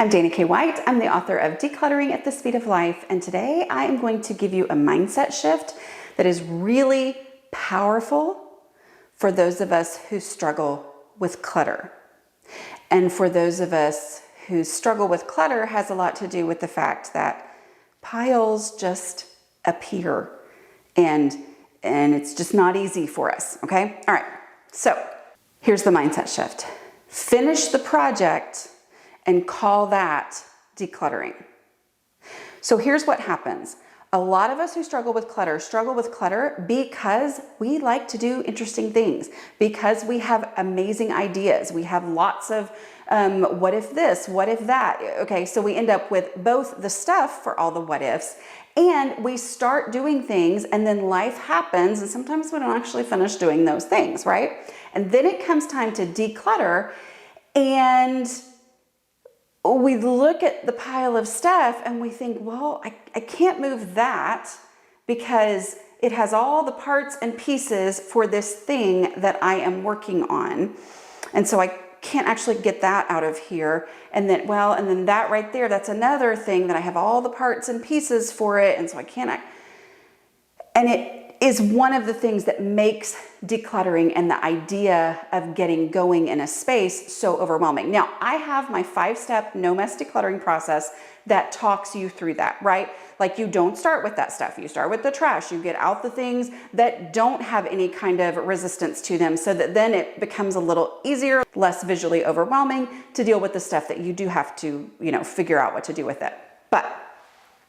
I'm Dana K. White. I'm the author of Decluttering at the Speed of Life, and today I am going to give you a mindset shift that is really powerful for those of us who struggle with clutter. And for those of us who struggle with clutter has a lot to do with the fact that piles just appear and it's just not easy for us, okay? All right, so here's the mindset shift. Finish the project and call that decluttering. So here's what happens. A lot of us who struggle with clutter because we like to do interesting things, because we have amazing ideas. We have lots of what if this, what if that. Okay, so we end up with both the stuff for all the what ifs, and we start doing things and then life happens and sometimes we don't actually finish doing those things, right? And then it comes time to declutter and we look at the pile of stuff and we think, well, I can't move that because it has all the parts and pieces for this thing that I am working on. And so I can't actually get that out of here. And then, well, and then that right there, that's another thing that I have all the parts and pieces for it. And so I can't, and it is one of the things that makes decluttering and the idea of getting going in a space so overwhelming. Now, I have my 5-step no mess decluttering process that talks you through that, right? Like you don't start with that stuff. You start with the trash. You get out the things that don't have any kind of resistance to them so that then it becomes a little easier, less visually overwhelming to deal with the stuff that you do have to, figure out what to do with it.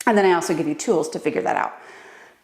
And then I also give you tools to figure that out.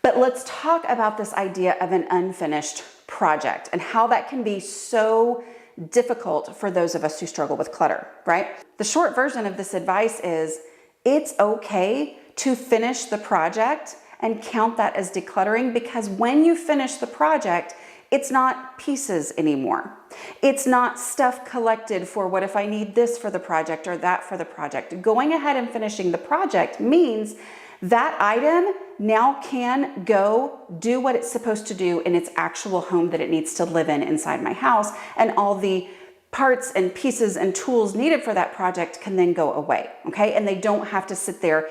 But let's talk about this idea of an unfinished project and how that can be so difficult for those of us who struggle with clutter, right? The short version of this advice is it's okay to finish the project and count that as decluttering, because when you finish the project, it's not pieces anymore. It's not stuff collected for what if I need this for the project or that for the project. Going ahead and finishing the project means that item now can go do what it's supposed to do in its actual home that it needs to live in inside my house, and all the parts and pieces and tools needed for that project can then go away, okay? And they don't have to sit there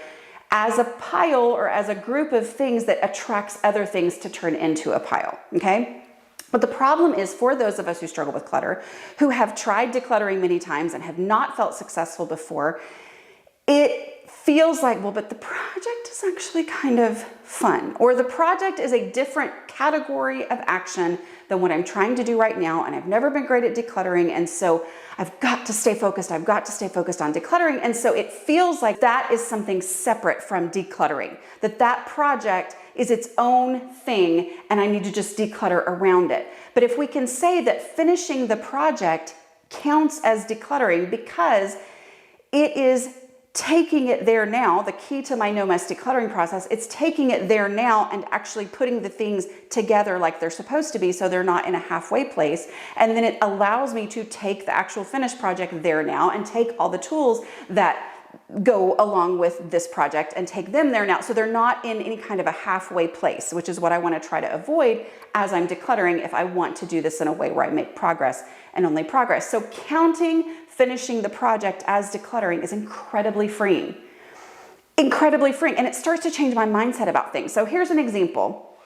as a pile or as a group of things that attracts other things to turn into a pile, okay? But the problem is for those of us who struggle with clutter, who have tried decluttering many times and have not felt successful before, it feels like, well, but the project is actually kind of fun, or the project is a different category of action than what I'm trying to do right now, and I've never been great at decluttering, and so I've got to stay focused. I've got to stay focused on decluttering, and so it feels like that is something separate from decluttering, that project is its own thing, and I need to just declutter around it. But if we can say that finishing the project counts as decluttering because it is taking it there now, the key to my no mess decluttering process, it's taking it there now and actually putting the things together like they're supposed to be so they're not in a halfway place. And then it allows me to take the actual finished project there now and take all the tools that go along with this project and take them there now. So they're not in any kind of a halfway place, which is what I want to try to avoid as I'm decluttering if I want to do this in a way where I make progress and only progress. So counting finishing the project as decluttering is incredibly freeing. Incredibly freeing. And it starts to change my mindset about things. So here's an example.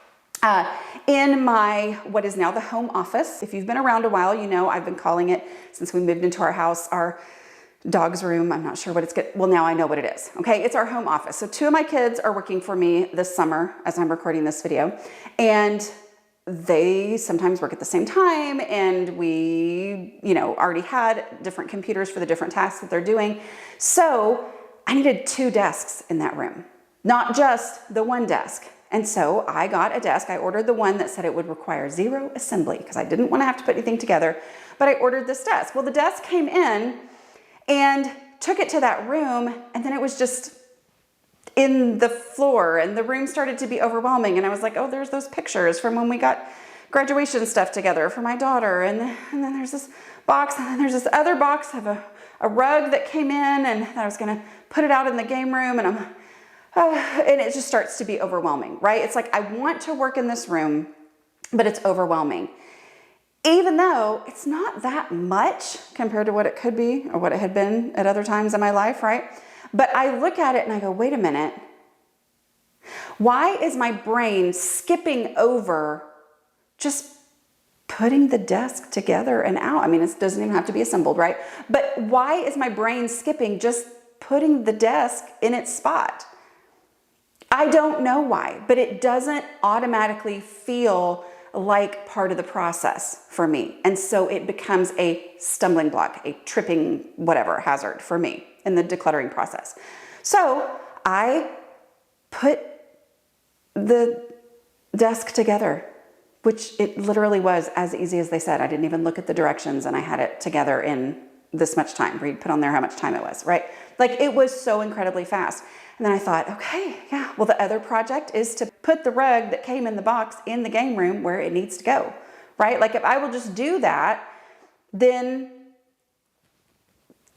In my, what is now the home office, if you've been around a while, you know I've been calling it, since we moved into our house, our dog's room. I'm not sure what it's good. Well, now I know what it is. Okay, it's our home office. So 2 of my kids are working for me this summer as I'm recording this video, and they sometimes work at the same time, and we, already had different computers for the different tasks that they're doing. So I needed 2 desks in that room, not just the one desk. And so I got a desk. I ordered the one that said it would require 0 assembly because I didn't want to have to put anything together, but I ordered this desk. Well, the desk came in and took it to that room, and then it was just in the floor, and the room started to be overwhelming. And I was like, oh, there's those pictures from when we got graduation stuff together for my daughter. And then there's this box, and then there's this other box of a rug that came in, and I was gonna put it out in the game room, and and it just starts to be overwhelming, right? It's like, I want to work in this room, but it's overwhelming. even though it's not that much compared to what it could be or what it had been at other times in my life, right? But I look at it and I go, wait a minute. Why is my brain skipping over just putting the desk together and out? I mean, it doesn't even have to be assembled, right? But why is my brain skipping just putting the desk in its spot? I don't know why, but it doesn't automatically feel like part of the process for me. And so it becomes a stumbling block, a tripping whatever hazard for me in the decluttering process. So I put the desk together, which it literally was as easy as they said. I didn't even look at the directions and I had it together in this much time. Reed put on there how much time it was, right? Like it was so incredibly fast. And then I thought, okay, yeah, well, the other project is to put the rug that came in the box in the game room where it needs to go, right? Like if I will just do that, then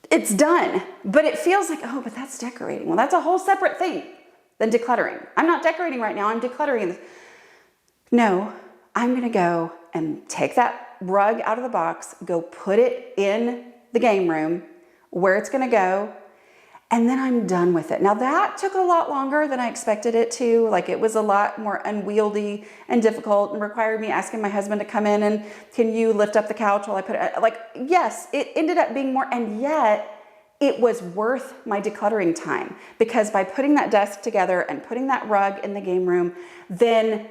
it's done. But it feels like, oh, but that's decorating. Well, that's a whole separate thing than decluttering. I'm not decorating right now, I'm decluttering. No, I'm gonna go and take that rug out of the box, go put it in the game room where it's gonna go, and then I'm done with it. Now that took a lot longer than I expected it to. Like it was a lot more unwieldy and difficult and required me asking my husband to come in and can you lift up the couch while I put it, like, yes, it ended up being more, and yet it was worth my decluttering time because by putting that desk together and putting that rug in the game room, then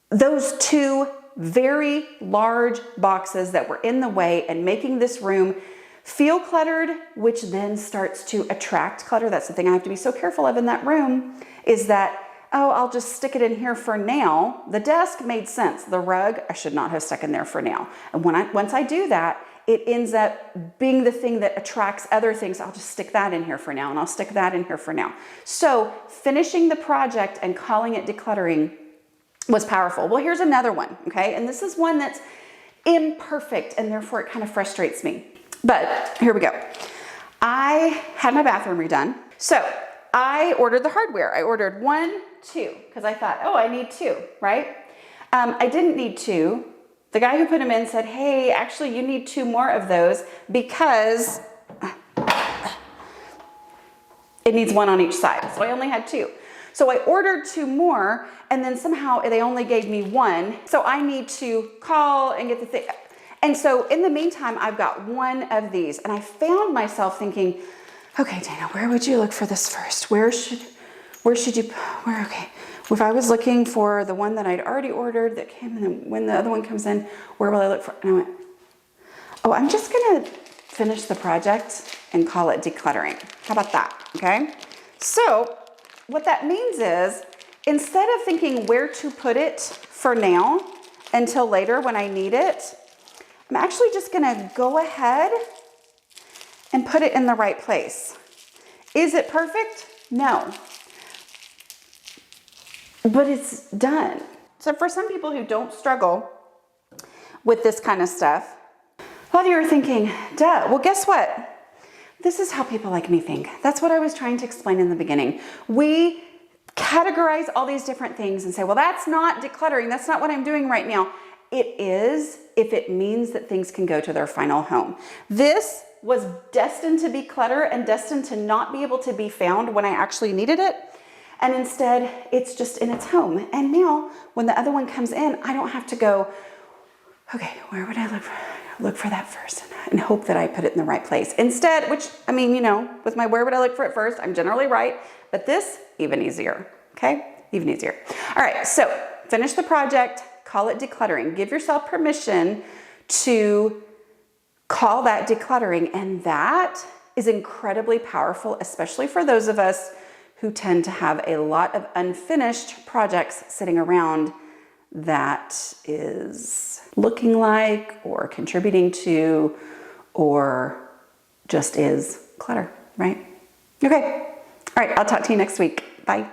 those two very large boxes that were in the way and making this room feel cluttered, which then starts to attract clutter. That's the thing I have to be so careful of in that room is that, oh, I'll just stick it in here for now. The desk made sense. The rug, I should not have stuck in there for now. And once I do that, it ends up being the thing that attracts other things. I'll just stick that in here for now and I'll stick that in here for now. So finishing the project and calling it decluttering was powerful. Well, here's another one, okay? And this is one that's imperfect and therefore it kind of frustrates me. But here we go. I had my bathroom redone. So I ordered the hardware. I ordered 1, 2, because I thought, oh, I need 2, right? I didn't need 2. The guy who put them in said, hey, actually you need 2 more of those because it needs 1 on each side. So I only had 2. So I ordered 2 more and then somehow they only gave me 1. So I need to call and get the thing. And so in the meantime, I've got 1 of these and I found myself thinking, okay, Dana, where would you look for this first? Where should you, okay. If I was looking for the one that I'd already ordered that came and then when the other one comes in, where will I look for? And I went, oh, I'm just gonna finish the project and call it decluttering. How about that, okay? So what that means is instead of thinking where to put it for now until later when I need it, I'm actually just gonna go ahead and put it in the right place. Is it perfect? No. But it's done. So for some people who don't struggle with this kind of stuff, a lot of you are thinking, duh, well, guess what? This is how people like me think. That's what I was trying to explain in the beginning. We categorize all these different things and say, well, that's not decluttering. That's not what I'm doing right now. It is if it means that things can go to their final home. This was destined to be clutter and destined to not be able to be found when I actually needed it. And instead, it's just in its home. And now, when the other one comes in, I don't have to go, okay, where would I look for that first and hope that I put it in the right place. Instead, which, I mean, you know, with my where would I look for it first, I'm generally right. But this, even easier, okay? Even easier. All right, so finish the project, call it decluttering. Give yourself permission to call that decluttering. And that is incredibly powerful, especially for those of us who tend to have a lot of unfinished projects sitting around that is looking like or contributing to or just is clutter, right? Okay. All right, I'll talk to you next week. Bye.